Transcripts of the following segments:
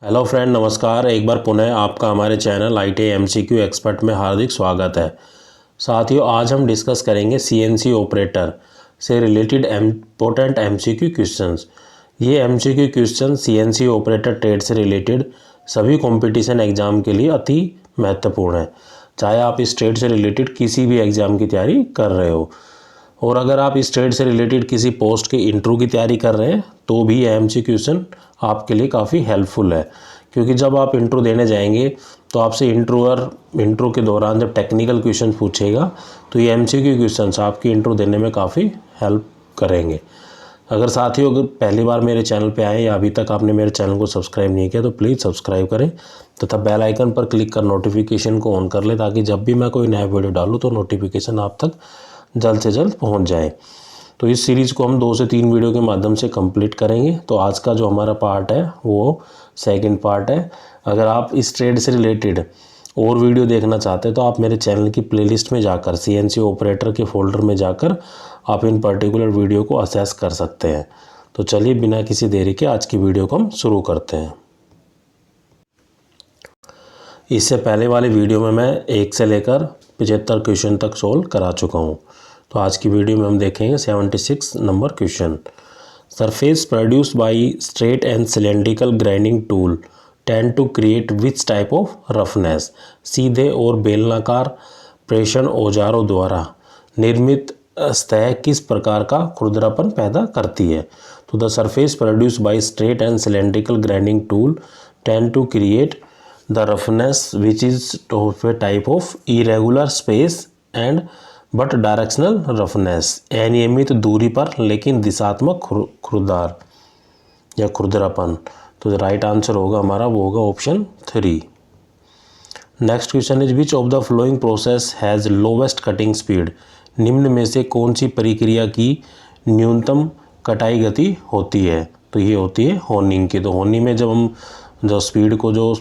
Hello friend, नमस्कार। एक बार पुनः आपका हमारे चैनल ITA MCQ एक्सपर्ट में हार्दिक स्वागत है। साथियों, आज हम डिस्कस करेंगे CNC ऑपरेटर से रिलेटेड इम्पोर्टेंट MCQ क्वेश्चंस। ये MCQ question CNC operator trade से रिलेटेड सभी कंपटीशन एग्ज़ाम के लिए अति महत्वपूर्ण है, चाहे आप इस ट्रेड से रिलेटेड किसी भी एग्ज़ाम की तैयारी कर रहे हो। और अगर आप इस ट्रेड से रिलेटेड किसी पोस्ट के इंटरव्यू की तैयारी कर रहे हैं तो भी ये MCQ क्वेश्चन आपके लिए काफ़ी हेल्पफुल है, क्योंकि जब आप इंटरव्यू देने जाएंगे तो आपसे इंटरव्यू के दौरान जब टेक्निकल क्वेश्चन पूछेगा तो ये MCQ क्वेश्चंस आपकी इंटरव्यू देने में काफ़ी हेल्प करेंगे। अगर साथियों अगर पहली बार मेरे चैनल पे आए या अभी तक आपने मेरे चैनल को सब्सक्राइब नहीं किया तो प्लीज़ सब्सक्राइब करें तथा बेल आइकन पर क्लिक कर नोटिफिकेशन को ऑन कर लें, ताकि जब भी मैं कोई नया वीडियो डालूँ तो नोटिफिकेशन आप तक जल्द से जल्द पहुंच जाए। तो इस सीरीज़ को हम 2 से 3 वीडियो के माध्यम से कंप्लीट करेंगे। तो आज का जो हमारा पार्ट है वो सेकंड पार्ट है। अगर आप इस ट्रेड से रिलेटेड और वीडियो देखना चाहते हैं तो आप मेरे चैनल की प्लेलिस्ट में जाकर CNC ऑपरेटर के फोल्डर में जाकर आप इन पर्टिकुलर वीडियो को असेस कर सकते हैं। तो चलिए बिना किसी देरी के आज की वीडियो को हम शुरू करते हैं। इससे पहले वाले वीडियो में मैं 1 से लेकर 75 क्वेश्चन तक सोल्व करा चुका हूँ। तो आज की वीडियो में हम देखेंगे 76 number question. Surface produced by straight and cylindrical grinding tool tend to create which type of roughness. सीधे और बेलनाकार प्रेषण औजारों द्वारा निर्मित सतह किस प्रकार का खुरदरापन पैदा करती है। तो the surface produced by straight and cylindrical grinding tool tend to create the roughness which is of a type of irregular space and but directional roughness। अनियमित दूरी पर लेकिन दिशात्मक खुरदार या खुरदरापन। तो राइट आंसर होगा हमारा वो होगा option 3। Next question is which of the flowing process has lowest cutting speed. निम्न में से कौन सी प्रक्रिया की न्यूनतम कटाई गति होती है। तो ये होती है होनिंग की। तो होनिंग में जब हम जो स्पीड को जो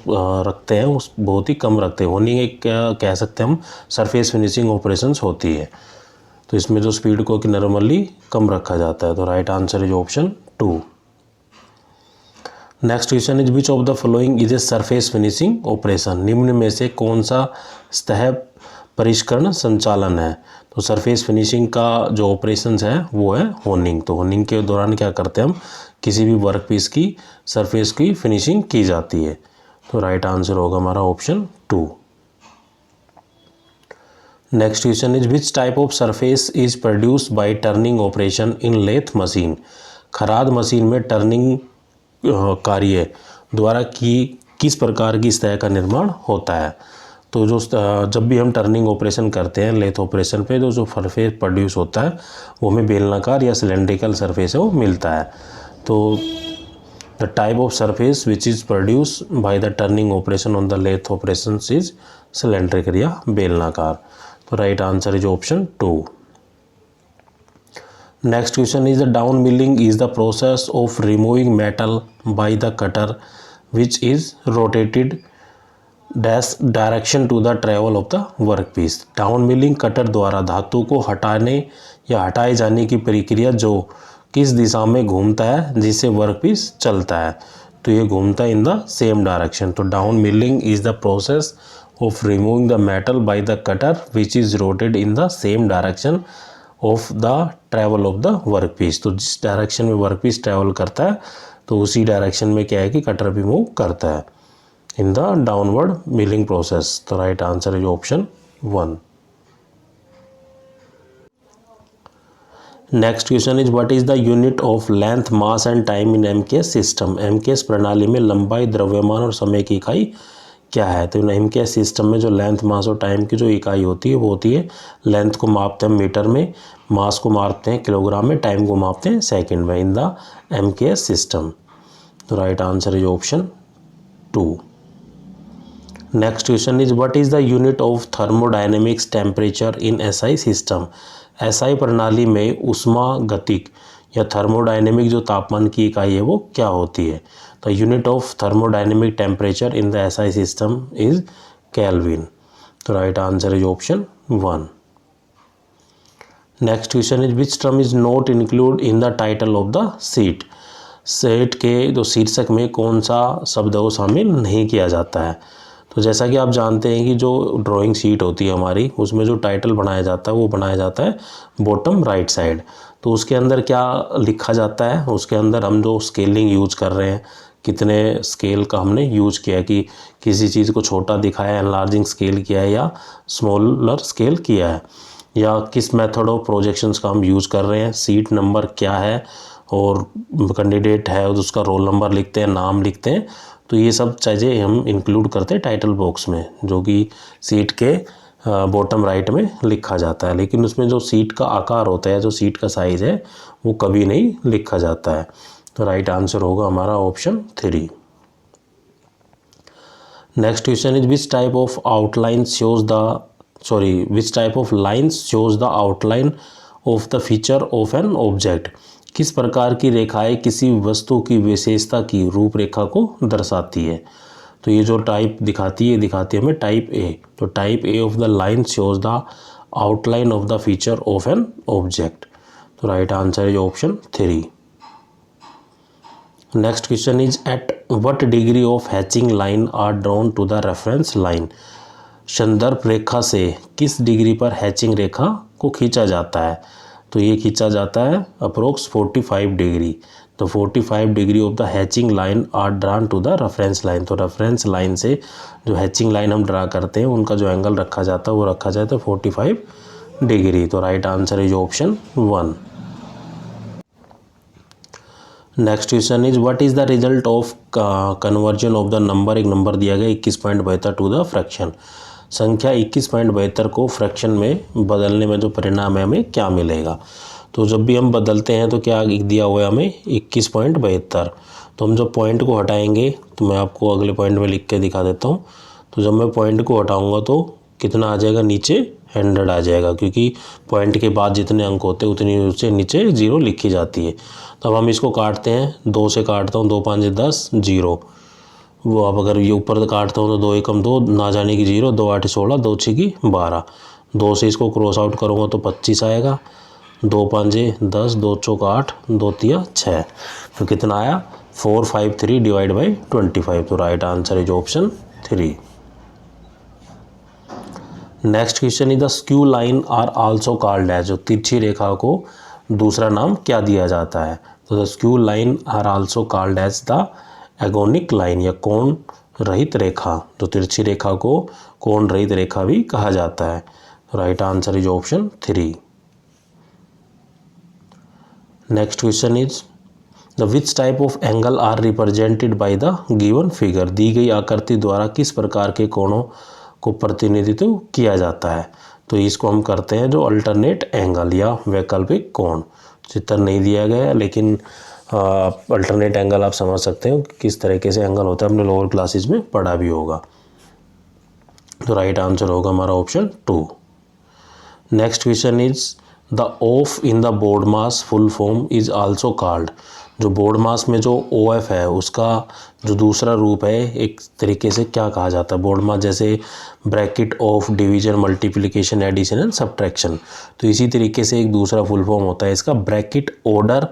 रखते हैं उस बहुत ही कम रखते हैं। होनिंग एक क्या कह सकते हैं हम सरफेस फिनिशिंग ऑपरेशंस होती है, तो इसमें जो स्पीड को नॉर्मली कम रखा जाता है। तो right answer is option 2। Next question is which of the following is a surface finishing operation. निम्न में से कौन सा सतह परिष्करण संचालन है। तो सरफेस फिनिशिंग का जो ऑपरेशंस है वो है होनिंग। तो होनिंग के दौरान क्या करते हैं हम, किसी भी वर्क पीस की सरफेस की फिनिशिंग की जाती है। तो राइट आंसर होगा हमारा option 2। Next question is which type of surface is produced by turning operation in lathe machine. खराद मशीन में टर्निंग कार्य द्वारा किस प्रकार की सतह का निर्माण होता है। तो जो जब भी हम टर्निंग ऑपरेशन करते हैं लेथ ऑपरेशन पे तो जो सरफेस प्रोड्यूस होता है वो हमें बेलनाकार या सिलेंड्रिकल सरफेस है वो मिलता है। तो the type of surface which is produce by the turning operation on the lathe operation is cylindrical या बेलनाकार। तो right answer is option 2। Next question is the down milling is the process of removing metal by the cutter which is rotated dash direction to the travel of the work piece. Down milling cutter द्वारा धातु को हटाने या हटाए जाने की प्रक्रिया जो किस दिशा में घूमता है जिससे वर्क पीस चलता है। तो ये घूमता है इन द सेम डायरेक्शन। तो down milling is the process of removing the metal by the cutter which is rotated in the same direction of the travel of the work piece. तो जिस direction में work piece travel करता है तो उसी direction में क्या है कि कटर भी मूव करता है in the downward milling process. तो right answer is option 1। Next question is what is the unit of length mass and time in MKS system. MKS प्रणाली में लंबाई, द्रव्यमान और समय की इकाई क्या है। तो MKS सिस्टम में जो लेंथ, मास और टाइम की जो इकाई होती है वो होती है, लेंथ को मापते हैं मीटर में, मास को मापते हैं किलोग्राम में, टाइम को मापते हैं सेकेंड में इन द MKS सिस्टम। तो right answer is option 2। Next question is what is the unit of thermodynamics temperature in SI system. SI प्रणाली में उष्मागतिक या थर्मोडायनेमिक जो तापमान की इकाई है वो क्या होती है। तो unit of thermodynamic temperature in the SI system is kelvin. तो right answer is option 1। Next question is which term is not include in the title of the sheet. Set के जो शीर्षक में कौन सा शब्द है वो शामिल नहीं किया जाता है। तो जैसा कि आप जानते हैं कि जो ड्राइंग शीट होती है हमारी, उसमें जो टाइटल बनाया जाता है वो बनाया जाता है बॉटम राइट साइड। तो उसके अंदर क्या लिखा जाता है, उसके अंदर हम जो स्केलिंग यूज कर रहे हैं, कितने स्केल का हमने यूज़ किया है, कि किसी चीज़ को छोटा दिखाया है, एनलार्जिंग स्केल किया है या स्मॉलर स्केल किया है, या किस मेथड ऑफ प्रोजेक्शंस का हम यूज़ कर रहे हैं, सीट नंबर क्या है, और कैंडिडेट है उसका रोल नंबर लिखते हैं, नाम लिखते हैं। तो ये सब चीज़ें हम इंक्लूड करते हैं टाइटल बॉक्स में, जो कि सीट के बॉटम राइट में लिखा जाता है। लेकिन उसमें जो सीट का आकार होता है, जो सीट का साइज़ है, वो कभी नहीं लिखा जाता है। तो राइट आंसर होगा हमारा option 3। Next question is which type of outline shows the which type of lines shows the outline of the feature of an object. किस प्रकार की रेखाएं किसी वस्तु की विशेषता की रूपरेखा को दर्शाती है। तो ये जो टाइप दिखाती है हमें टाइप ए। तो type A of the line shows the outline of the feature of an object. तो right answer is option 3। Next question is at what degree of hatching line are drawn to the reference line. संदर्भ रेखा से किस degree पर hatching रेखा को खींचा जाता है। तो ये खींचा जाता है अप्रोक्स 45 डिग्री। तो 45 degree of the hatching line are drawn to the reference line. तो रेफरेंस लाइन से जो हैचिंग लाइन हम ड्रा करते हैं उनका जो एंगल रखा जाता है वो रखा जाता है 45 डिग्री। तो right answer is option 1। Next question is what is the result of conversion of the number. एक नंबर दिया गया 21.72 टू द फ्रैक्शन। संख्या 21.72 को फ्रैक्शन में बदलने में जो परिणाम है हमें क्या मिलेगा। तो जब भी हम बदलते हैं तो क्या दिया हुआ है हमें 21.72। तो हम जब पॉइंट को हटाएंगे, तो मैं आपको अगले पॉइंट में लिख के दिखा देता हूँ। तो जब मैं पॉइंट को हटाऊँगा तो कितना आ जाएगा, नीचे 100 आ जाएगा, क्योंकि पॉइंट के बाद जितने अंक होते हैं उतनी उससे नीचे 0 लिखी जाती है। तब हम इसको काटते हैं, 2 से काटता हूँ, 2 5 10 0। वो अब अगर ये ऊपर काटता हूँ तो 2 एकम 2, ना जाने की 0, 2 8 16, 2 6 12। 2 से इसको क्रॉस आउट करूँगा तो 25 आएगा। 2 5 10, 2 चौक 8, 2 3 6। तो कितना आया 453 डिवाइड बाई 25। तो right answer is option 3। Next question is the skew line are also called as. जो तिरछी रेखा को दूसरा नाम क्या दिया जाता है। तो the skew line are also called as the agonic line, या कोण रहित रेखा। तो तिरछी रेखा को कोण रहित रेखा भी कहा जाता है। Right answer is option 3। Next question is the which type of angle are represented by the given figure. दी गई आकृति द्वारा किस प्रकार के कोणों को प्रतिनिधित्व किया जाता है। तो इसको हम करते हैं जो अल्टरनेट एंगल या वैकल्पिक कोण। चित्र नहीं दिया गया है, लेकिन अल्टरनेट एंगल आप समझ सकते हो किस तरीके से एंगल होता है, हमने लोअर क्लासेस में पढ़ा भी होगा। तो राइट आंसर होगा हमारा option 2। Next question is the of in the board mass full form is also called. जो बोर्ड मास में जो OF है उसका जो दूसरा रूप है एक तरीके से क्या कहा जाता है। बोर्ड मास जैसे bracket of division, multiplication, addition and subtraction. तो इसी तरीके से एक दूसरा फुल फॉर्म होता है इसका bracket order,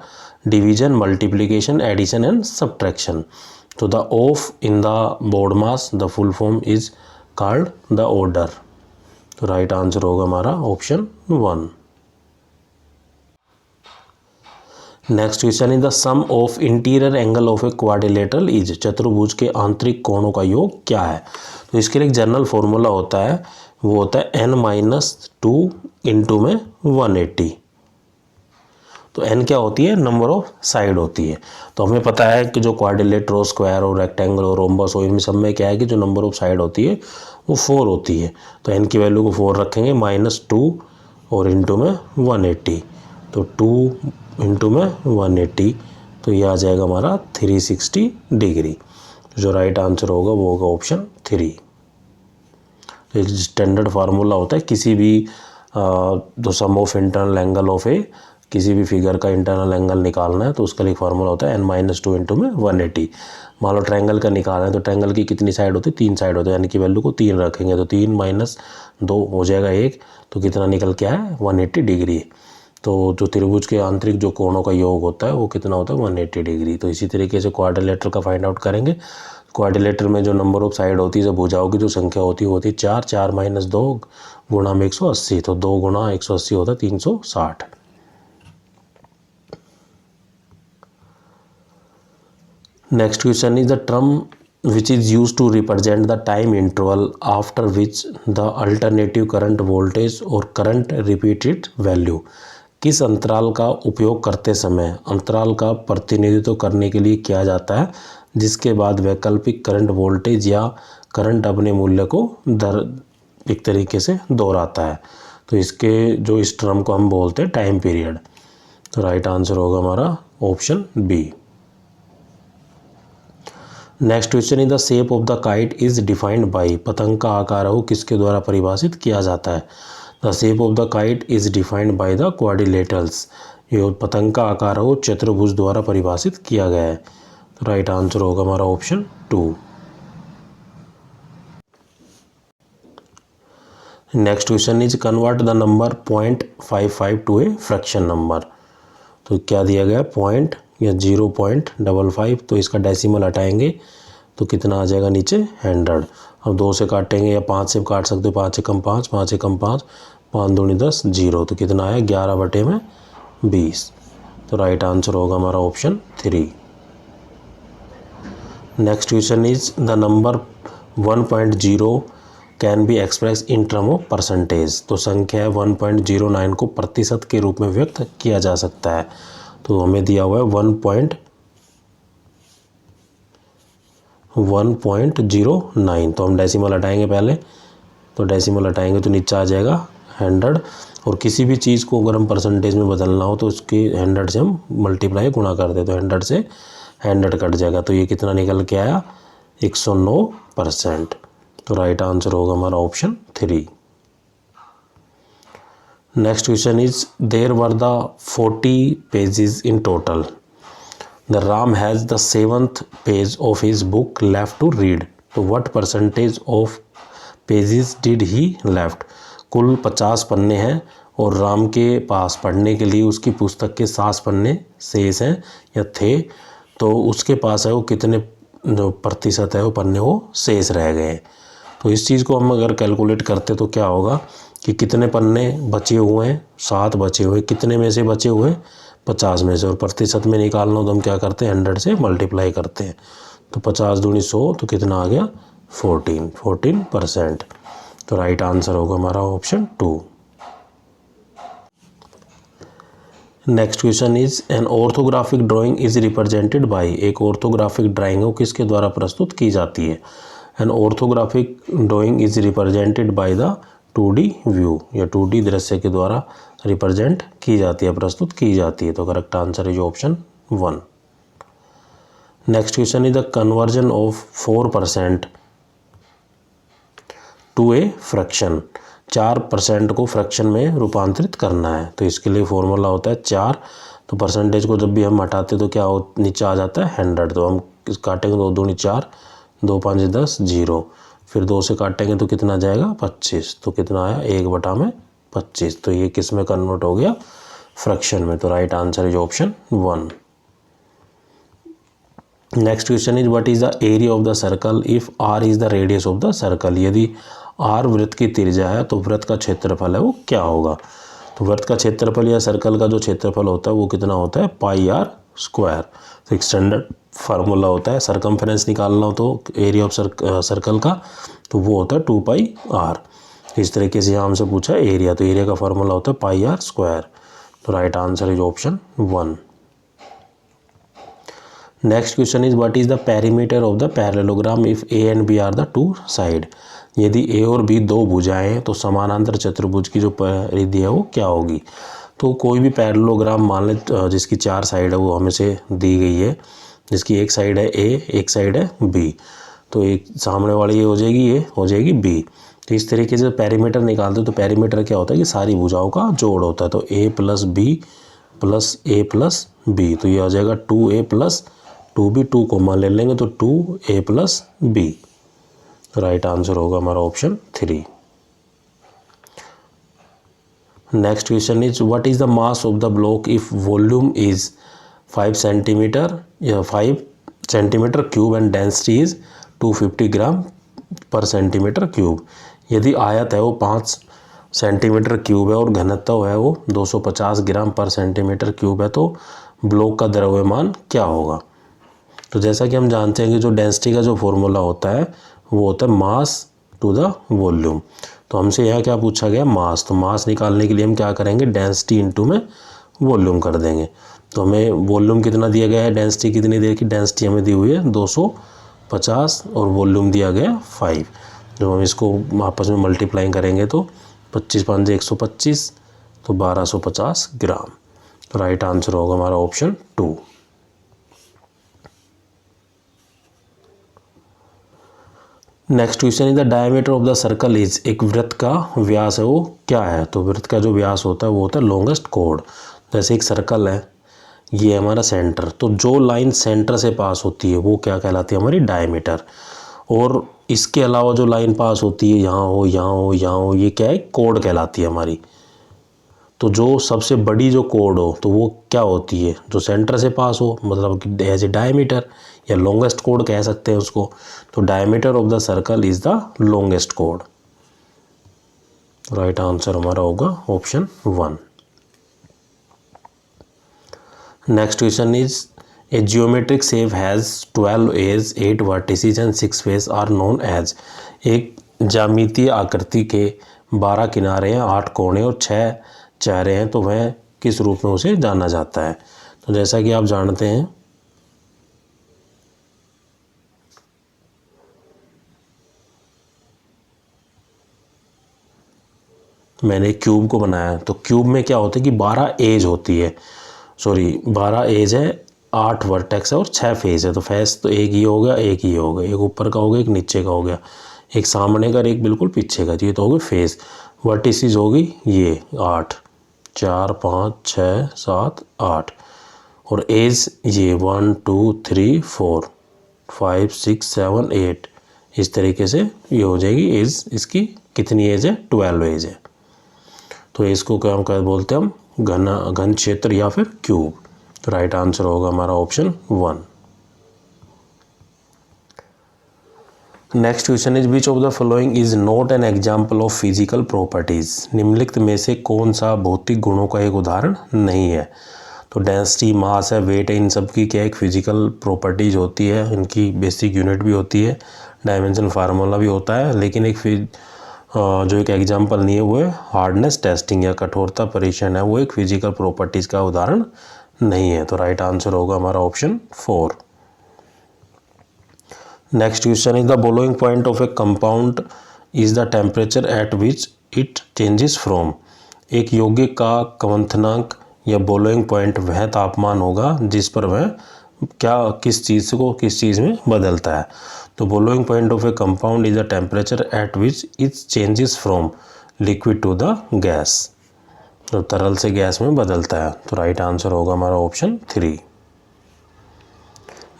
division, multiplication, addition and subtraction. तो the of in the board mass the full form is called the order. तो राइट आंसर होगा हमारा option 1। Next question is the sum of interior angle of a quadrilateral is. चतुर्भुज के आंतरिक कोणों का योग क्या है। तो इसके लिए एक जनरल फॉर्मूला होता है, वो होता है n-2 इंटू में 180। तो n क्या होती है, नंबर ऑफ साइड होती है। तो हमें पता है कि जो क्वाड्रिलेटर हो, स्क्वायर हो, रेक्टेंगल हो, रोम्बस हो, इनमें सब में क्या है कि जो नंबर ऑफ साइड होती है वो 4 होती है। तो n की वैल्यू को 4 रखेंगे, -2 और इंटू में 180। तो 2 इंटू में 180, तो ये आ जाएगा हमारा 360 डिग्री। जो राइट आंसर होगा वो होगा ऑप्शन 3। तो एक स्टैंडर्ड फार्मूला होता है किसी भी जो सम ऑफ इंटरनल एंगल ऑफ ए, किसी भी फिगर का इंटरनल एंगल निकालना है तो उसका एक फार्मूला होता है n-2 इंटू में 180। मान लो ट्रायंगल का निकालना है तो ट्रायंगल की कितनी साइड होती है, 3 साइड होती है, यानी कि वैल्यू को 3 रखेंगे तो 3 - 2 हो जाएगा 1। तो कितना निकल के आया 180 डिग्री। तो जो त्रिभुज के आंतरिक जो कोणों का योग होता है वो कितना होता है 180 डिग्री। तो इसी तरीके से क्वाड्रिलेटरल का फाइंड आउट करेंगे। क्वाड्रिलेटरल में जो नंबर ऑफ साइड होती है, भुजाओं की जो संख्या होती है 4, 4 - 2 गुणा में 180, तो 2 गुणा 180 होता है 360। Next question is the term which is used to represent the time interval after which the alternative current voltage or current repeated value। किस अंतराल का उपयोग करते समय अंतराल का प्रतिनिधित्व करने के लिए किया जाता है जिसके बाद वैकल्पिक करंट वोल्टेज या करंट अपने मूल्य को एक तरीके से दोहराता है। तो इसके जो इस टर्म को हम बोलते हैं टाइम पीरियड। तो राइट आंसर होगा हमारा option B. Next question is the shape of the kite is defined by. पतंग का आकार हो किसके द्वारा परिभाषित किया जाता है। The shape of the kite is defined by the quadrilaterals. ये पतंग का आकार हो चतुर्भुज द्वारा परिभाषित किया गया है। तो राइट आंसर होगा हमारा option 2। Next question is convert the number 0.55 to a fraction number. तो क्या दिया गया पॉइंट या 0.55, तो इसका डेसिमल हटाएंगे तो कितना आ जाएगा नीचे 100। अब 2 से काटेंगे या 5 से काट सकते हो, 5 से कम 5, 5 से कम 5, 5 दूनी 10, 0, तो कितना आया 11/20। तो राइट आंसर होगा हमारा option 3। Next question is the number 1.0 can be express in term of percentage. तो संख्या 1.09 को प्रतिशत के रूप में व्यक्त किया जा सकता है। तो हमें दिया हुआ है 1.09, तो हम डेसिमल हटाएंगे पहले, तो डेसिमल हटाएंगे तो नीचे आ जाएगा 100। और किसी भी चीज़ को अगर हम परसेंटेज में बदलना हो तो उसकी 100 से हम मल्टीप्लाई गुणा कर दे, तो 100 से 100 कट जाएगा, तो ये कितना निकल के आया 109%। तो राइट आंसर होगा हमारा option 3। Next question is there were the 40 pages in total. The Ram has the 7th page of his book left to read. तो what percentage of pages did he left. कुल 50 पन्ने हैं और राम के पास पढ़ने के लिए उसकी पुस्तक के 7 पन्ने शेष हैं या थे, तो उसके पास है वो कितने जो प्रतिशत है वो पन्ने वो शेष रह गए। तो इस चीज़ को हम अगर कैलकुलेट करते तो क्या होगा कि कितने पन्ने बचे हुए हैं, 7 बचे हुए, कितने में से बचे हुए 50 में से, और प्रतिशत में निकालना हो तो हम क्या करते हैं 100 से मल्टीप्लाई करते हैं, तो 50 दूनी 100, तो कितना आ गया 14%। तो राइट आंसर होगा हमारा option 2। Next question is an orthographic drawing is represented by. एक ऑर्थोग्राफिक ड्राइंग हो किसके द्वारा प्रस्तुत की जाती है। An orthographic drawing is represented by the 2D view, या 2D दृश्य के द्वारा रिप्रेजेंट की जाती है, प्रस्तुत की जाती है। तो correct answer is option 1। Next question is the conversion of 4% to a fraction. 4% को फ्रैक्शन में रूपांतरित करना है, तो इसके लिए फॉर्मूला होता है 4। तो परसेंटेज को जब भी हम हटाते तो क्या नीचे आ जाता है 100, तो हम काटेंगे 2 दूनी 4, 2 5 10, 0, फिर 2 से काटेंगे तो कितना जाएगा 25, तो कितना आया 1/25। तो ये किस में कन्वर्ट हो गया फ्रैक्शन में। तो right answer is option 1। Next question is what is the area of the circle if r is the radius of the circle. यदि r वृत्त की त्रिज्या है तो वृत्त का क्षेत्रफल है वो क्या होगा। तो वृत्त का क्षेत्रफल या सर्कल का जो क्षेत्रफल होता है वो कितना होता है πr²। तो एक स्टैंडर्ड फार्मूला होता है, सरकमफ्रेंस निकालना हो तो एरिया ऑफ सर्कल का, तो वो होता है 2πr। इस तरीके से यहाँ हमसे पूछा है एरिया, तो एरिया का फार्मूला होता है πr²। तो right answer is option 1। Next question is what is the perimeter of the parallelogram if A and B are the 2 side. यदि ए और बी 2 भुजाएं हैं तो समानांतर चतुर्भुज की जो परिधि है वो क्या होगी। तो कोई भी पैरेललोग्राम मान लें जिसकी 4 साइड है वो हमें से दी गई है, जिसकी एक साइड है ए, एक साइड है बी, तो एक सामने वाली ये हो जाएगी, ये हो जाएगी बी। तो इस तरीके से पेरीमीटर निकालते तो पेरीमीटर क्या होता है कि सारी भुजाओं का जोड़ होता है, तो a + b + a + b, तो ये आ जाएगा 2a + 2b, 2 कॉमा ले लेंगे तो 2a + b। राइट आंसर होगा हमारा option 3। Next question is what is the mass of the block if volume is 5 centimetre या 5 centimetre cube and density is 250 ग्राम पर सेंटीमीटर क्यूब। यदि आयत है वो 5 सेंटीमीटर क्यूब है और घनत्व है वो 250 ग्राम पर सेंटीमीटर क्यूब है, तो ब्लॉक का द्रव्यमान क्या होगा। तो जैसा कि हम जानते हैं कि जो डेंसिटी का जो फॉर्मूला होता है वो होता है मास टू द वॉल्यूम। तो हमसे यहाँ क्या पूछा गया, मास। तो मास निकालने के लिए हम क्या करेंगे, डेंसिटी इंटू में वॉल्यूम कर देंगे। तो हमें वॉल्यूम कितना दिया गया है, डेंसिटी कितनी दी, की डेंसिटी हमें दी हुई है 250 और वॉल्यूम दिया गया 5। जब हम इसको आपस में मल्टीप्लाई करेंगे तो 25 5 125, तो 1250 ग्राम। तो राइट आंसर होगा हमारा option 2। Next question is the diameter of the circle is, एक वृत्त का व्यास है वो क्या है। तो वृत्त का जो व्यास होता है वो होता है लॉन्गेस्ट कोड। जैसे एक सर्कल है, ये है हमारा सेंटर, तो जो लाइन सेंटर से पास होती है वो क्या कहलाती है, हमारी डायमीटर। और इसके अलावा जो लाइन पास होती है, यहाँ हो यहाँ हो यहाँ हो, ये क्या है, कोड कहलाती है हमारी। तो जो सबसे बड़ी जो कोड हो तो वो क्या होती है, जो सेंटर से पास हो, मतलब एज ए डायमीटर या लॉन्गेस्ट कोड कह सकते हैं उसको। तो diameter of the circle is the longest कोड। राइट आंसर हमारा होगा option 1। Next question is a geometric shape has 12 edge 8 vertices and 6 face are known as. एक ज्यामितीय आकृति के 12 किनारे हैं, 8 कोने और 6 चेहरे हैं, तो वह किस रूप में उसे जाना जाता है। तो जैसा कि आप जानते हैं, मैंने क्यूब को बनाया, तो क्यूब में क्या होता है कि 12 एज होती है, 12 एज है, 8 वर्टेक्स है और 6 फेस है। तो फेस तो एक ही हो गया, एक ही हो गया, एक ऊपर का हो गया, एक नीचे का हो गया, एक सामने का और एक बिल्कुल पीछे का, ये तो हो गई फेस। वर्टिसेस होगी ये 8, 4 5 6 7 8, और एज ये 1 2 3 4 5 6 7 8, इस तरीके से ये हो जाएगी एज। इसकी कितनी एज है, 12 एज है। तो इसको क्या हम बोलते हैं, हम घन क्षेत्र या फिर क्यूब। तो राइट आंसर होगा हमारा option 1। Next question is which of the following is not an example of physical properties. निम्नलिखित में से कौन सा भौतिक गुणों का एक उदाहरण नहीं है। तो डेंसिटी, मास है, वेट है, इन सब की क्या एक फिजिकल प्रॉपर्टीज होती है, इनकी बेसिक यूनिट भी होती है, डायमेंशन फार्मूला भी होता है, लेकिन जो एक एग्जाम्पल नहीं है वो है हार्डनेस टेस्टिंग या कठोरता परीक्षण है, वो एक फिजिकल प्रॉपर्टीज़ का उदाहरण नहीं है। तो राइट आंसर होगा हमारा option 4। Next question is the boiling point of a compound is the temperature at which it changes from. एक यौगिक का क्वथनांक या बॉइलिंग पॉइंट वह तापमान होगा जिस पर वह किस चीज़ में बदलता है। तो boiling point of a compound is the temperature at which it changes from liquid to the gas. तो तरल से गैस में बदलता है। तो राइट आंसर होगा हमारा option 3।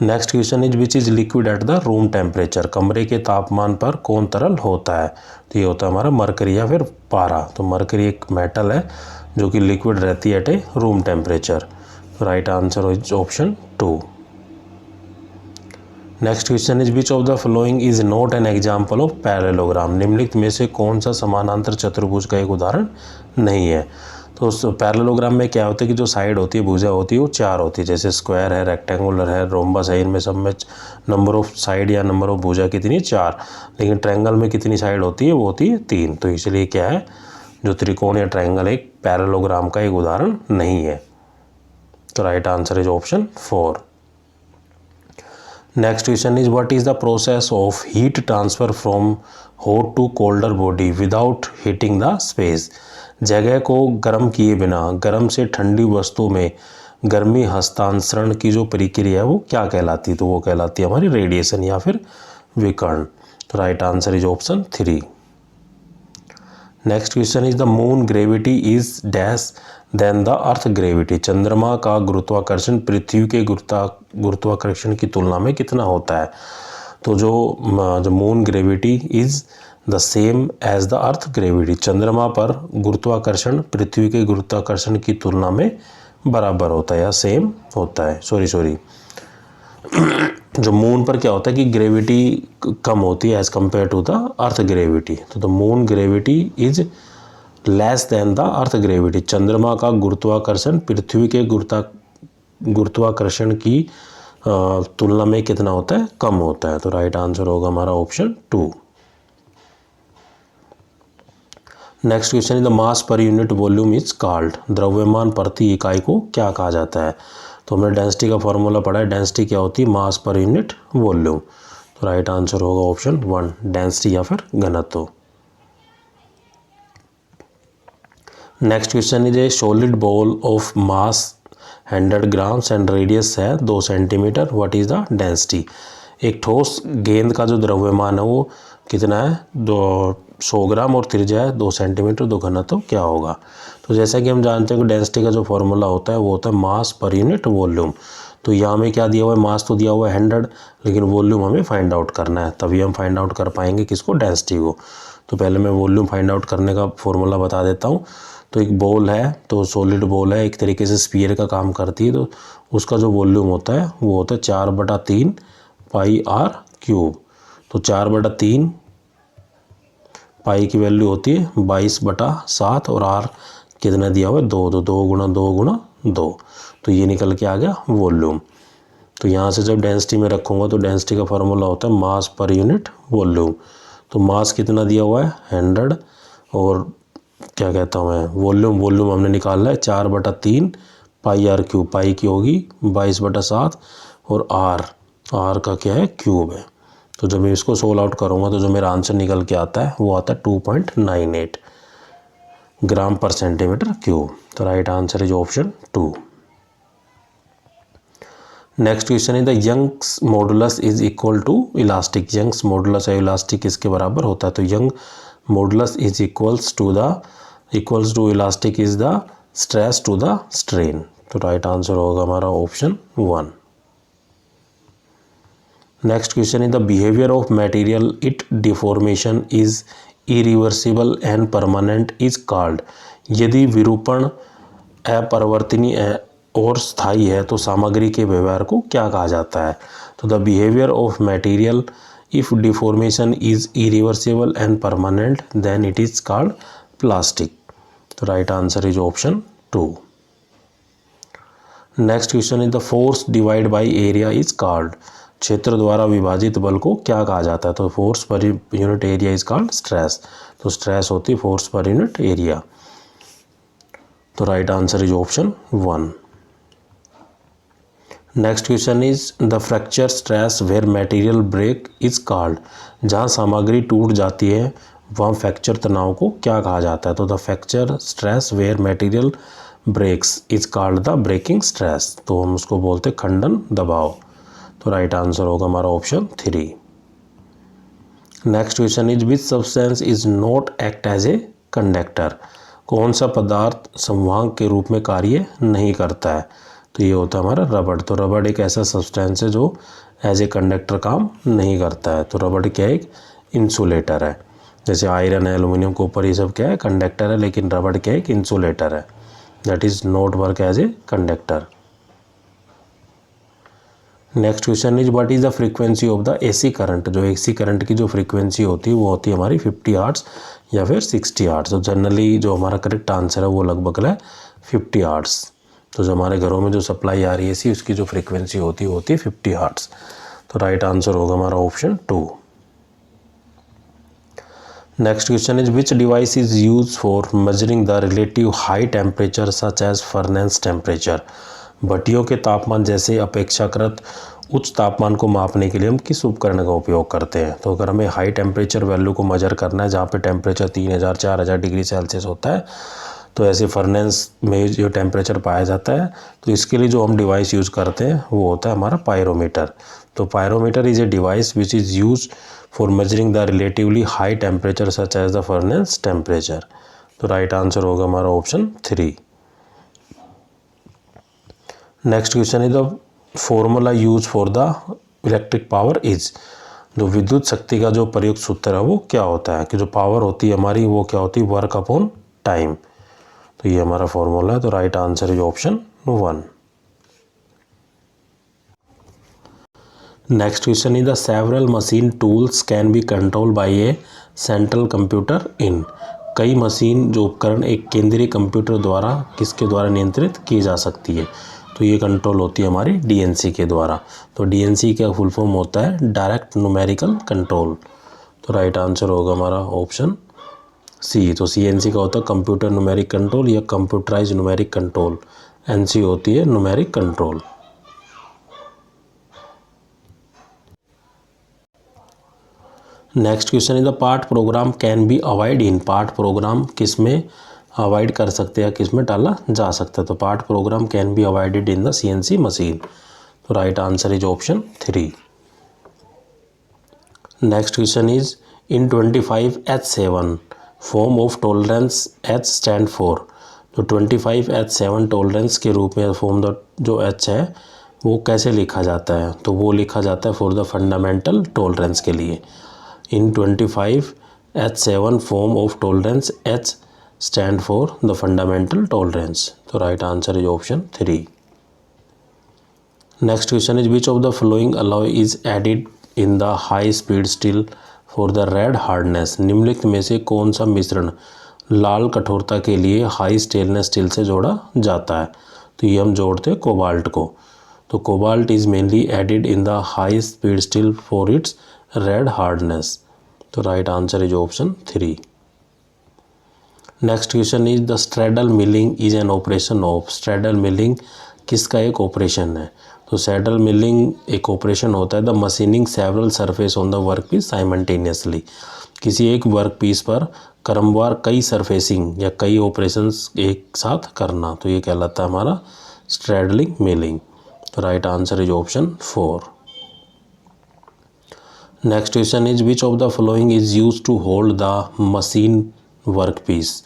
Next question is which is liquid at the room temperature. कमरे के तापमान पर कौन तरल होता है। तो ये होता है हमारा मरकरी या फिर पारा। तो मरकरी एक मेटल है जो कि लिक्विड रहती है at a room temperature. Right answer is option 2। Next question is which of the following is not an example of parallelogram. निम्नलिखित में से कौन सा समानांतर चतुर्भुज का एक उदाहरण नहीं है। तो उस पैरेललोग्राम में क्या होता है कि जो साइड होती है, भुजा होती है, वो 4 होती है। जैसे स्क्वायर है, रेक्टेंगुलर है, रोम्बस है, इनमें सब में नंबर ऑफ साइड या नंबर ऑफ भुजा कितनी, 4। लेकिन ट्रायंगल में कितनी साइड होती है, वो होती है 3। तो इसलिए क्या है, जो त्रिकोण या ट्रायंगल एक पैरेललोग्राम का एक उदाहरण नहीं है। तो right answer is option 4। Next question is what is the process of heat transfer from hot to colder body without heating the space. जगह को गर्म किए बिना गर्म से ठंडी वस्तु में गर्मी हस्तांतरण की जो प्रक्रिया है वो क्या कहलाती है। तो वो कहलाती है हमारी रेडिएशन या फिर विकर्ण। तो right answer is option 3। Next question is the moon gravity is dash than the earth gravity. चंद्रमा का गुरुत्वाकर्षण पृथ्वी के गुरुत्वाकर्षण की तुलना में कितना होता है। तो जो moon gravity is the same as the earth gravity, चंद्रमा पर गुरुत्वाकर्षण पृथ्वी के गुरुत्वाकर्षण की तुलना में बराबर होता है या सेम होता है। सॉरी जो मून पर क्या होता है कि ग्रेविटी कम होती है as compare to the earth gravity, तो the moon gravity is less than the earth gravity, चंद्रमा का गुरुत्वाकर्षण पृथ्वी के गुरुत्वाकर्षण की तुलना में कितना होता है, कम होता है। तो राइट आंसर होगा हमारा option 2। Next question is the mass per unit volume is called, द्रव्यमान प्रति इकाई को क्या कहा जाता है। तो हमने डेंसिटी का फॉर्मूला पढ़ा है, डेंसिटी क्या होती है, मास पर यूनिट वॉल्यूम। तो राइट आंसर होगा ऑप्शन 1 डेंसिटी या फिर घनत्व। Next question is A solid ball of mass 100 grams and radius है 2 centimetre, what is the density. एक ठोस गेंद का जो द्रव्यमान है वो कितना है, 100 ग्राम और त्रिज्या है 2 सेंटीमीटर, तो घनत्व क्या होगा। तो जैसा कि हम जानते हैं कि डेंसिटी का जो फॉर्मूला होता है वो होता है मास पर यूनिट वॉल्यूम। तो यहाँ हमें क्या दिया हुआ है, मास तो दिया हुआ है 100, लेकिन वॉल्यूम हमें फाइंड आउट करना है, तभी हम फाइंड आउट कर पाएंगे किसको, डेंसिटी को। तो पहले मैं वॉल्यूम फाइंड आउट करने का फॉर्मूला बता देता हूँ। तो एक बॉल है, तो सॉलिड बॉल है, एक तरीके से स्फीयर का काम करती है, तो उसका जो वॉल्यूम होता है वो होता है 4/3 पाई r क्यूब। तो 4/3 पाई की वैल्यू होती है 22/7 और r कितना दिया हुआ है 2, तो 2 गुणा 2 गुणा 2, तो ये निकल के आ गया वॉल्यूम। तो यहाँ से जब डेंसिटी में रखूँगा तो डेंसिटी का फार्मूला होता है मास पर यूनिट वॉल्यूम। तो मास कितना दिया हुआ है 100 और क्या कहता हूँ मैं, वॉल्यूम हमने निकाला है 4/3 पाई r क्यूब, पाई की होगी 22/7 और r का क्या है, क्यूब है। तो जब मैं इसको सोल्व आउट करूँगा तो जो मेरा आंसर निकल के आता है वो आता है 2.98 ग्राम पर सेंटीमीटर क्यूब। तो right answer is option 2। Next question is the Young's modulus is equal to elastic, Young's modulus है इलास्टिक किसके बराबर होता है। तो Young modulus is equals to elastic is the stress to the strain. तो right answer होगा हमारा option 1। Next question is the behaviour of material it deformation is irreversible and permanent is called. यदि विरूपण अपरिवर्तनीय और स्थायी है तो सामग्री के व्यवहार को क्या कहा जाता है। तो the behaviour of material if deformation is irreversible and permanent then it is called plastic. तो right answer is option 2। Next question is the force divide by area is called, क्षेत्र द्वारा विभाजित बल को क्या कहा जाता है। तो force per unit area is called stress. तो स्ट्रेस होती है फोर्स पर यूनिट एरिया। तो right answer is option 1। Next question is the fracture stress where material break is called, जहाँ सामग्री टूट जाती है वहाँ फ्रैक्चर तनाव को क्या कहा जाता है। तो the fracture stress where material breaks is called the breaking stress. तो हम उसको बोलते हैं खंडन दबाव। तो राइट आंसर होगा हमारा option 3। Next question is which substance is not act as a conductor, कौन सा पदार्थ संवाहक के रूप में कार्य नहीं करता है। तो ये होता है हमारा रबड़। तो रबड़ एक ऐसा सब्सटेंस है जो एज ए कंडक्टर काम नहीं करता है। तो रबड़ क्या है, एक इंसुलेटर है। जैसे आयरन है, एल्युमिनियम के ऊपर ये सब क्या है, कंडक्टर है, लेकिन रबड़ क्या है, एक इंसुलेटर है, that is not work as a conductor. Next question is what is the frequency of the AC current, जो एसी करंट की जो फ्रीक्वेंसी होती है वो होती है हमारी 50 हर्ट्ज या फिर 60 हर्ट्ज। तो जनरली जो हमारा करेक्ट आंसर है वो लगभग है 50 हर्ट्ज। तो जो हमारे घरों में जो सप्लाई आ रही है एसी, उसकी जो फ्रीक्वेंसी होती है 50 हर्ट्ज। तो राइट आंसर होगा हमारा option 2। Next question is which device is use for measuring the relative high temperature such as furnace temperature, भट्टियों के तापमान जैसे अपेक्षाकृत उच्च तापमान को मापने के लिए हम किस उपकरण का उपयोग करते हैं। तो अगर हमें हाई टेम्परेचर वैल्यू को मेजर करना है जहाँ पे टेम्परेचर 3000-4000 डिग्री सेल्सियस होता है, तो ऐसे फर्नेस में जो टेम्परेचर पाया जाता है, तो इसके लिए जो हम डिवाइस यूज़ करते हैं वो होता है हमारा पायरोमीटर। तो pyrometer is a device which is use for measuring the relatively high temperature such as the furnace temperature. तो राइट आंसर होगा हमारा option 3। Next question is the formula use for the electric power is, जो विद्युत शक्ति का जो प्रयुक्त सूत्र है वो क्या होता है कि जो पावर होती है हमारी वो क्या होती है, वर्क अपॉन टाइम। तो ये हमारा फॉर्मूला है। तो right answer is option 1। Next question is the several machine tools can be control by A central computer इन। कई मशीन जो उपकरण एक केंद्रीय कंप्यूटर द्वारा किसके द्वारा नियंत्रित की जा सकती है। तो ये कंट्रोल होती है हमारी डीएनसी के द्वारा। तो डीएनसी का फुल फॉर्म होता है डायरेक्ट न्यूमेरिकल कंट्रोल। तो राइट आंसर होगा हमारा ऑप्शन सी। तो सीएनसी का होता है कंप्यूटर न्यूमेरिक कंट्रोल या कंप्यूटराइज न्यूमेरिक कंट्रोल। एनसी होती है numeric control. Next question is the part program can be avoid in. Part programme किस में अवॉइड कर सकते हैं, किस में टाला जा सकता है। तो part program can be avoided in the CNC machine. तो right answer is option 3। Next question is in 25H7 form of tolerance H stand for. जो 25H7 टॉलरेंस के रूप में फॉर्म जो H है वो कैसे लिखा जाता है। तो वो लिखा जाता है फॉर द फंडामेंटल टॉलरेंस के लिए। In 25H7 form of tolerance H stand for the fundamental tolerance. तो right answer is option 3। Next question is which of the following alloy is added in the high speed steel for the red hardness. निम्नलिखित में से कौन सा मिश्रण लाल कठोरता के लिए हाई स्टेनलेस स्टील से जोड़ा जाता है। तो ये हम जोड़ते हैं कोबाल्ट को। तो cobalt is mainly added in the high speed steel for its red hardness. तो right answer is option 3। Next question is the straddle milling is an operation of. Straddle milling किसका एक ऑपरेशन है। तो straddle milling एक operation होता है the machining several surface on the work piece simultaneously. किसी एक वर्क पीस पर क्रमवार कई सरफेसिंग या कई ऑपरेशंस एक साथ करना। तो ये कहलाता है हमारा स्ट्रैडलिंग मिलिंग। तो right answer is option 4। Next question is which of the following is use to hold the machine work piece.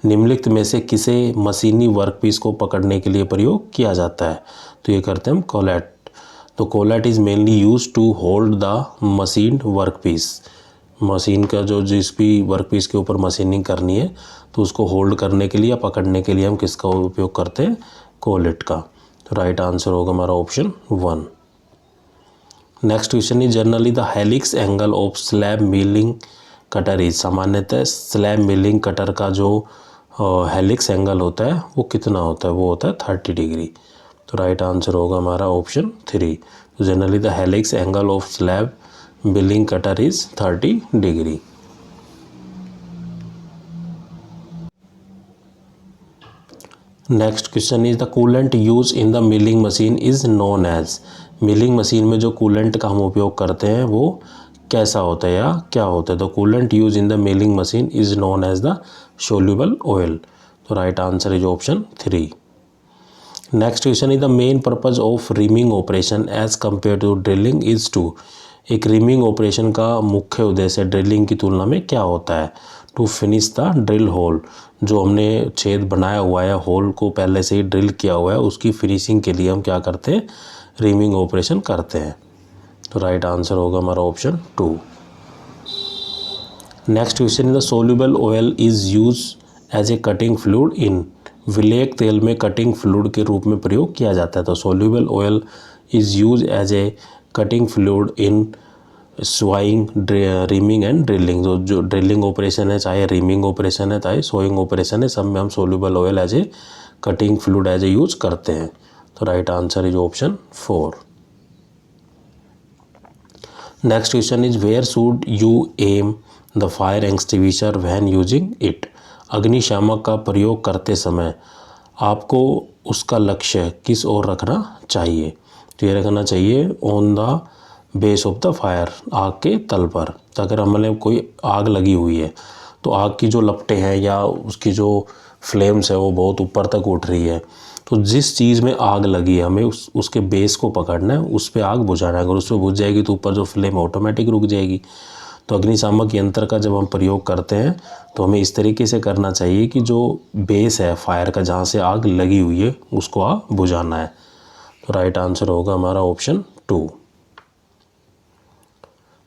निम्नलिखित में से किसे मशीनी वर्क पीस को पकड़ने के लिए प्रयोग किया जाता है। तो ये करते हैं हम कोलेट। तो collet is mainly use to hold the machine work piece. Machine का जो जिस भी वर्क पीस के ऊपर मशीनिंग करनी है तो उसको होल्ड करने के लिए या पकड़ने के लिए हम किसका उपयोग करते हैं, कोलेट का। तो राइट आंसर होगा हमारा option 1। Next question is generally the helix angle of slab milling cutter is. सामान्यतः स्लैब मिलिंग कटर का जो हेलिक्स एंगल होता है वो कितना होता है, वो होता है 30 डिग्री। तो राइट आंसर होगा हमारा ऑप्शन 3। तो generally the helix angle of slab milling cutter is 30 degree. Next question is the coolant use in the milling machine is known as. Milling machine में जो कूलेंट का हम उपयोग करते हैं वो कैसा होता है या क्या होता है। तो coolant use in the milling machine is known as the soluble oil. तो right answer is option 3। Next question is the main purpose of reaming operation as compare to drilling is to. एक reaming operation का मुख्य उद्देश्य drilling की तुलना में क्या होता है। To finish the drill hole. जो हमने छेद बनाया हुआ है, होल को पहले से ही ड्रिल किया हुआ है, उसकी फिनिशिंग के लिए हम क्या करते हैं, रिमिंग ऑपरेशन करते हैं। तो राइट आंसर होगा हमारा option 2। Next question the soluble oil is use as a cutting fluid in. विलेय तेल में कटिंग फ्लूइड के रूप में प्रयोग किया जाता है। तो soluble oil is use as a cutting fluid in sawing, reaming and drilling. जो ड्रिलिंग ऑपरेशन है, चाहे रिमिंग ऑपरेशन है, चाहे सोइंग ऑपरेशन है, सब में हम soluble oil as a cutting fluid as a use करते हैं। तो right answer is option 4। Next question is where should you aim the fire extinguisher when using it. अग्निशामक का प्रयोग करते समय आपको उसका लक्ष्य किस ओर रखना चाहिए। तो ये रखना चाहिए on the base of the fire, आग के तल पर। तो अगर हमारे कोई आग लगी हुई है तो आग की जो लपटें हैं या उसकी जो फ्लेम्स है वो बहुत ऊपर तक उठ रही है, तो जिस चीज़ में आग लगी है हमें उसके बेस को पकड़ना है, उस पर आग बुझाना है। अगर उस पर बुझ जाएगी तो ऊपर जो फ्लेम ऑटोमेटिक रुक जाएगी। तो अग्निशामक यंत्र का जब हम प्रयोग करते हैं तो हमें इस तरीके से करना चाहिए कि जो बेस है फायर का, जहाँ से आग लगी हुई है, उसको आग बुझाना है। तो राइट आंसर होगा हमारा option 2।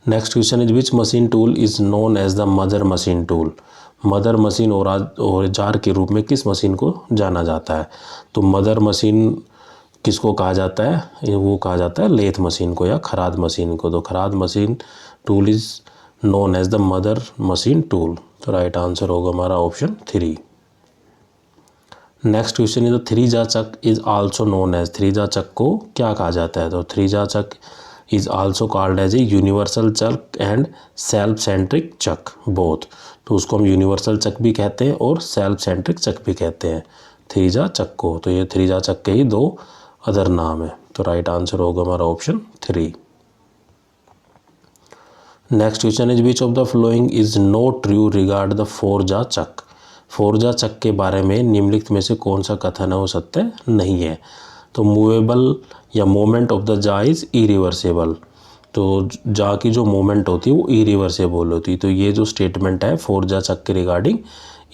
Next question is which machine tool is known as the mother machine tool. Mother machine औजार के रूप में किस मशीन को जाना जाता है। तो मदर मशीन किसको कहा जाता है, वो कहा जाता है लेथ मशीन को या खराद मशीन को। तो खराद machine tool is known as the mother machine tool. तो राइट आंसर होगा हमारा option 3। Next question is the three jaw chuck is also known as. Three jaw chuck को क्या कहा जाता है। तो three jaw chuck is also called as a universal chuck and self centric chuck both. तो उसको हम यूनिवर्सल चक भी कहते हैं और सेल्फ सेंट्रिक चक भी कहते हैं थ्री-जा चक को। तो ये थ्री-जा चक के ही दो अदर नाम है। तो राइट आंसर होगा हमारा option 3। Next question is which of the flowing is not true regard the four jaw chuck. Four jaw chuck के बारे में निम्नलिखित में से कौन सा कथन है वो सत्य नहीं है। तो मूवेबल या मोमेंट ऑफ द जा इज इरिवर्सेबल। तो जा की जो मोमेंट होती है वो इरिवर्सेबल होती है। तो ये जो स्टेटमेंट है फोर-जा चक के रिगार्डिंग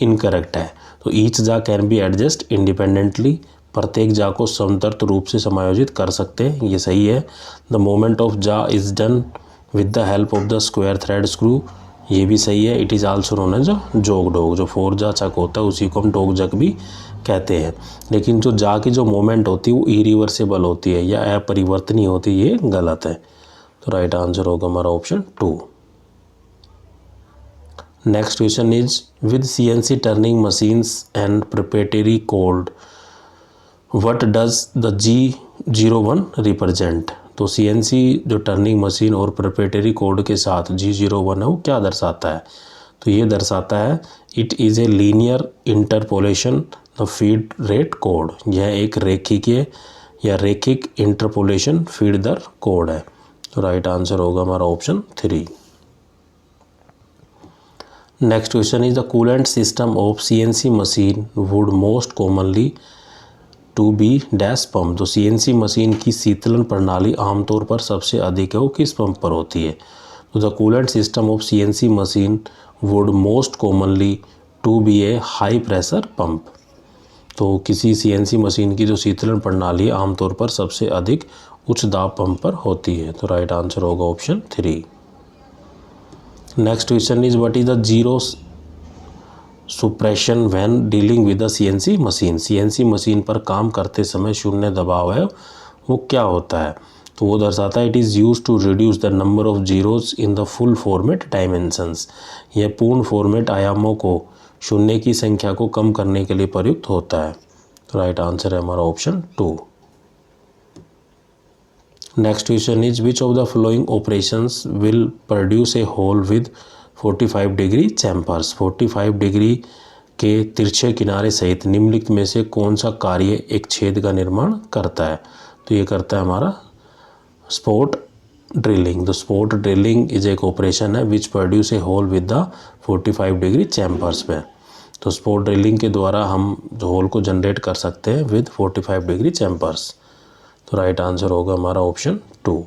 इनकरेक्ट है। तो ईच जा कैन बी एडजस्ट इंडिपेंडेंटली। प्रत्येक जा को स्वतंत्र रूप से समायोजित कर सकते हैं, ये सही है। The moment of jaw is done with the help of the square thread screw, ये भी सही है। It is also known as jog dog. जो फोर-जा चक होता है उसी को हम डोग जग भी कहते हैं। लेकिन जो जा की जो मोमेंट होती है वो इरिवर्सेबल होती है या अपरिवर्तनीय होती है, ये गलत है। तो राइट आंसर होगा हमारा option 2। Next question is with CNC turning machines and preparatory code what does the G01 represent. तो CNC जो टर्निंग मशीन और प्रिपरेटरी कोड के साथ G01 है वो क्या दर्शाता है। तो ये दर्शाता है it is a linear interpolation the feed rate code. यह एक रेखीय या रैखिक इंटरपोलेशन फीड दर कोड है। तो राइट आंसर होगा हमारा option 3। Next question is the coolant system of CNC machine would most commonly to be dash pump. तो CNC मशीन की शीतलन प्रणाली आमतौर पर सबसे अधिक है वो किस पंप पर होती है। तो the coolant system of CNC machine would most commonly to be a high pressure pump. तो किसी CNC मशीन की जो शीतलन प्रणाली आमतौर पर सबसे अधिक उच्च दाब पंप पर होती है। तो राइट आंसर होगा option 3। Next question is what is the zero suppression when dealing with the CNC machine. CNC machine पर काम करते समय शून्य दबाव है वो क्या होता है। तो वो दर्शाता है it is use to reduce the number of zeros in the full format dimensions. यह पूर्ण फॉर्मेट आयामों को शून्य की संख्या को कम करने के लिए प्रयुक्त होता है। तो राइट आंसर है हमारा option 2। Next question is which of the flowing operations will produce a hole with 45 degree chamfers. 45 degree के तिरछे किनारे सहित निम्नलिखित में से कौन सा कार्य एक छेद का निर्माण करता है। तो ये करता है हमारा स्पॉट ड्रिलिंग। तो स्पॉट ड्रिलिंग इज एक ऑपरेशन है which produce a hole with the 45 degree chamfers में। तो स्पॉट ड्रिलिंग के द्वारा हम जो होल को जनरेट कर सकते हैं विद 45 डिग्री चैम्पर्स। तो राइट आंसर होगा हमारा option 2।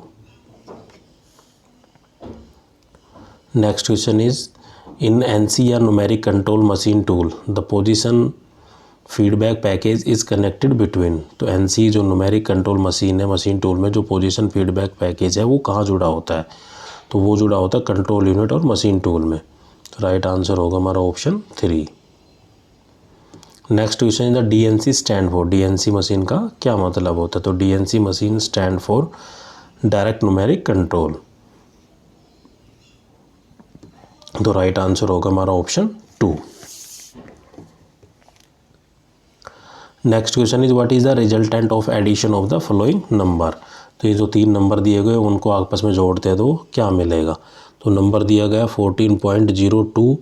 Next question is in NC या numeric control machine tool the position feedback package is connected between. तो NC जो न्यूमेरिक कंट्रोल मशीन है मशीन टूल में जो पोजीशन फीडबैक पैकेज है वो कहाँ जुड़ा होता है। तो वो जुड़ा होता है कंट्रोल यूनिट और मशीन टूल में। तो राइट आंसर होगा हमारा option 3। Next question is the DNC stand for. DNC machine का क्या मतलब होता है। तो DNC machine stand for direct numeric control. तो राइट आंसर होगा हमारा option 2। Next question is what is the resultant of addition of the following number. तो ये जो 3 नंबर दिए गए उनको आपस में जोड़ते हैं तो क्या मिलेगा। तो नंबर दिया गया 14.02,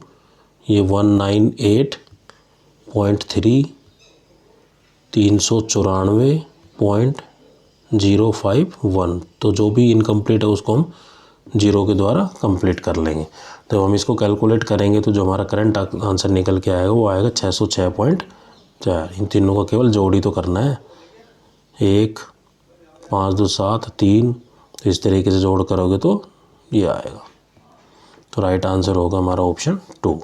ये 198.3, 394.051। तो जो भी इनकम्प्लीट है उसको हम 0 के द्वारा कंप्लीट कर लेंगे। तो हम इसको कैलकुलेट करेंगे तो जो हमारा करंट आंसर निकल के आएगा वो आएगा 606.4। इन तीनों का केवल जोड़ी तो करना है, 1 5 2 7 3। तो इस तरीके से जोड़ करोगे तो ये आएगा। तो राइट आंसर होगा हमारा option 2।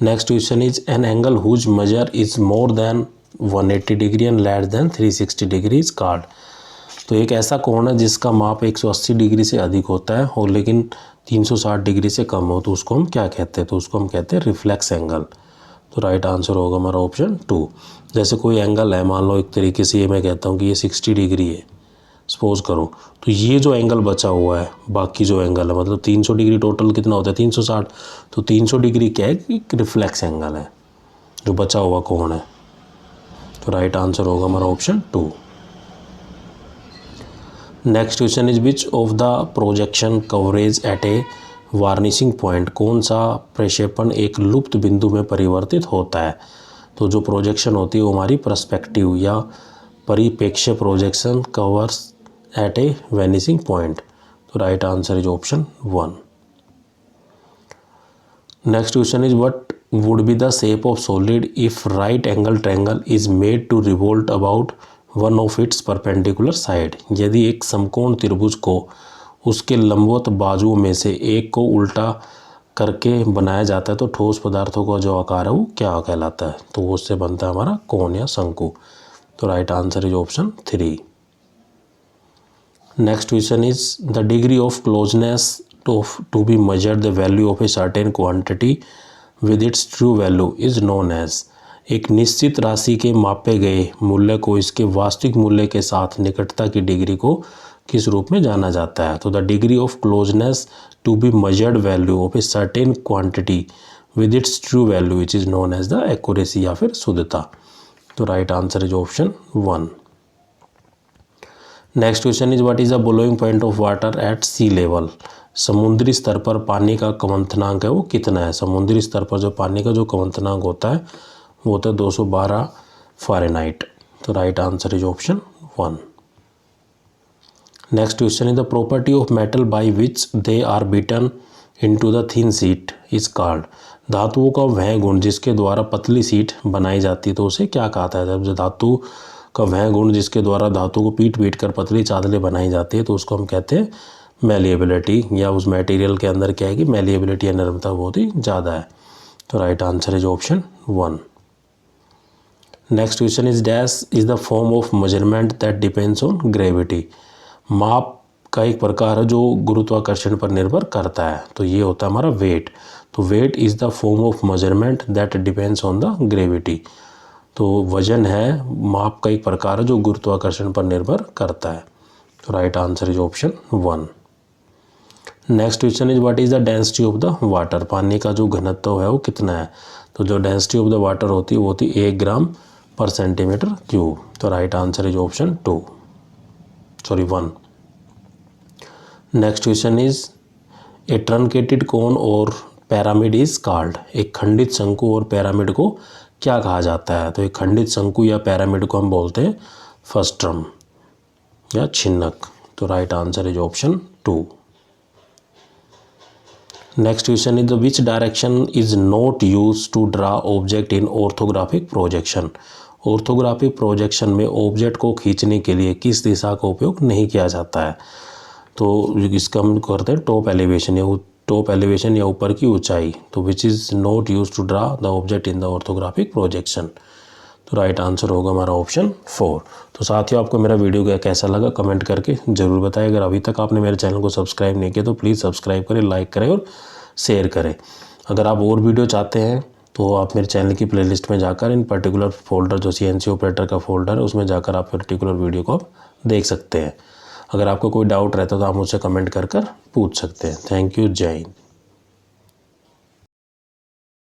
Next question is an angle whose measure is more than 180 degree and less than 360 degree is called. तो एक ऐसा कोण है जिसका माप 180 डिग्री से अधिक होता है और लेकिन 360 डिग्री से कम हो, तो उसको हम क्या कहते हैं? तो उसको हम कहते हैं रिफ्लेक्स एंगल। तो राइट आंसर होगा हमारा ऑप्शन 2। जैसे कोई एंगल है, मान लो एक तरीके से ये मैं कहता हूँ कि ये 60 डिग्री है सपोज करो, तो ये जो एंगल बचा हुआ है, बाकी जो एंगल है, मतलब 300 डिग्री टोटल कितना होता है? 360। तो 300 डिग्री क्या है कि रिफ्लेक्स एंगल है, जो बचा हुआ कोण है। तो राइट आंसर होगा हमारा option 2। Next question is which of the projection coverage at a vanishing point, कौन सा प्रक्षेपण एक लुप्त बिंदु में परिवर्तित होता है? तो जो प्रोजेक्शन होती है वो हमारी पर्सपेक्टिव या परिप्रेक्ष्य projection covers at a vanishing point. तो right answer is option 1। Next question is what would be the shape of solid if right angle triangle is made to revolt about one of its perpendicular side. यदि एक समकोण त्रिभुज को उसके लंबवत बाजुओं में से एक को उल्टा करके बनाया जाता है तो ठोस पदार्थों का जो आकार है वो क्या कहलाता है? तो वो उससे बनता है हमारा कोण या शंकु। तो right answer is option 3। Next question is the degree of closeness to be measured the value of a certain quantity with its true value is known as. एक निश्चित राशि के मापे गए मूल्य को इसके वास्तविक मूल्य के साथ निकटता की डिग्री को किस रूप में जाना जाता है? तो the degree of closeness to be measured value of a certain quantity with its true value which is known as the accuracy या फिर शुद्धता। तो right answer is option 1। Next question is what is the boiling point of water at sea level. समुद्री स्तर पर पानी का क्वथनांक है वो कितना है? समुद्री स्तर पर जो पानी का जो क्वथनांक होता है वो होता है 212 फ़ारेनहाइट। तो right answer is option 1। Next question is the property of metal by which they are beaten into the thin sheet is called. धातुओं का वह गुण जिसके द्वारा पतली शीट बनाई जाती है तो उसे क्या कहता है? जब धातु का वह गुण जिसके द्वारा धातु को पीट पीट कर पतली चादरें बनाई जाती है तो उसको हम कहते हैं मैलिएबिलिटी, या उस मटेरियल के अंदर क्या है कि मैलिएबिलिटी या नरमता बहुत ही ज़्यादा है। तो right answer is option 1। Next question is dash is the form of measurement that depends on gravity. माप का एक प्रकार है जो गुरुत्वाकर्षण पर निर्भर करता है, तो ये होता है हमारा वेट। तो weight is the form of measurement that depends on the gravity. तो वजन है माप का एक प्रकार है जो गुरुत्वाकर्षण पर निर्भर करता है। तो right answer is option 1। Next question is what is the density of the water. पानी का जो घनत्व है वो कितना है? तो जो डेंसिटी ऑफ द वाटर होती है वो होती है 1 ग्राम पर सेंटीमीटर क्यूब। तो right answer is option 1। Next question is a truncated cone और पिरामिड इज कॉल्ड। एक खंडित शंकु और पिरामिड को क्या कहा जाता है? तो एक खंडित शंकु या पिरामिड को हम बोलते हैं फ्रस्ट्रम या छिन्नक। तो right answer is option 2। Next question is the which direction is not use to draw object in orthographic projection. Orthographic projection में ऑब्जेक्ट को खींचने के लिए किस दिशा का उपयोग नहीं किया जाता है? तो इसका हम करते हैं टॉप एलिवेशन या ऊपर की ऊंचाई। तो which is not use to draw the object in the orthographic projection. तो राइट आंसर होगा हमारा ऑप्शन 4। तो साथियों आपको मेरा वीडियो कैसा लगा कमेंट करके ज़रूर बताएं। अगर अभी तक आपने मेरे चैनल को सब्सक्राइब नहीं किया तो प्लीज़ सब्सक्राइब करें, लाइक करें और शेयर करें। अगर आप और वीडियो चाहते हैं तो आप मेरे चैनल की प्लेलिस्ट में जाकर इन पर्टिकुलर फोल्डर जो CNC ऑपरेटर का फोल्डर है उसमें जाकर आप पर्टिकुलर वीडियो को आप देख सकते हैं। अगर आपको कोई डाउट रहता है तो आप मुझसे कमेंट कर पूछ सकते हैं। Thank you. जय हिंद।